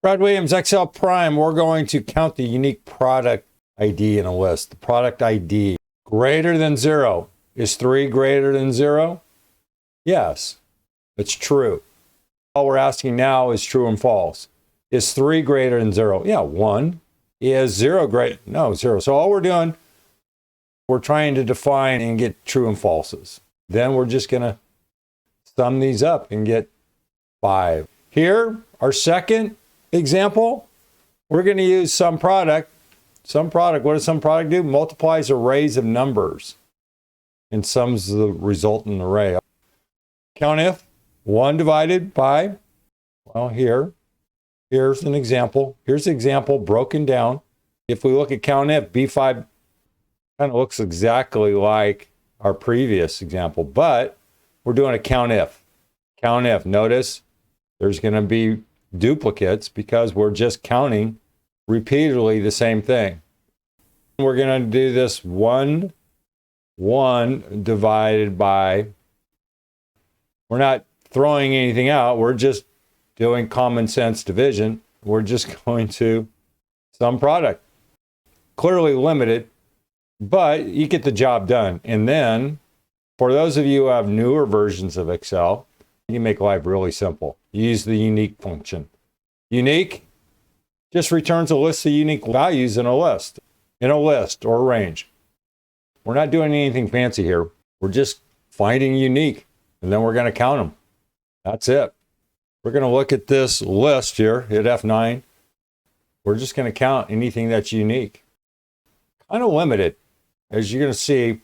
Brad Williams, Excel Prime. We're going to count the unique product ID in a list. The product ID greater than 0. Is 3 greater than 0? Yes, it's true. All we're asking now is true and false. Is 3 greater than 0? Yeah, 1. Is 0 greater? No, 0. So all we're doing, we're trying to define and get true and falses. Then we're just going to sum these up and get 5. Here, our second example, we're going to use sum product. Sum product, what does sum product do? Multiplies arrays of numbers and sums the resultant array. COUNTIF, 1 divided by, well, here's an example. Here's an example broken down. If we look at COUNTIF, B5 kind of looks exactly like our previous example, but we're doing a COUNTIF. COUNTIF, notice there's going to be duplicates because we're just counting repeatedly the same thing. We're going to do this 1 divided by, we're not throwing anything out, we're just doing common sense division. We're just going to sum product. Clearly limited, but you get the job done. And then for those of you who have newer versions of Excel, you make life really simple. Use the unique function. Unique just returns a list of unique values in a list or a range. We're not doing anything fancy here. We're just finding unique, and then we're going to count them. That's it. We're going to look at this list here, hit F9. We're just going to count anything that's unique. Kind of limited, as you're going to see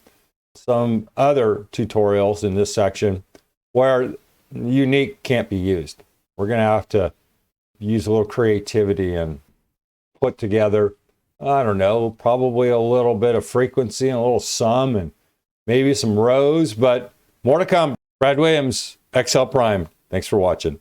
some other tutorials in this section where unique can't be used. We're going to have to use a little creativity and put together, I don't know, probably a little bit of frequency and a little sum and maybe some rows, but more to come. Brad Williams, Excel Prime. Thanks for watching.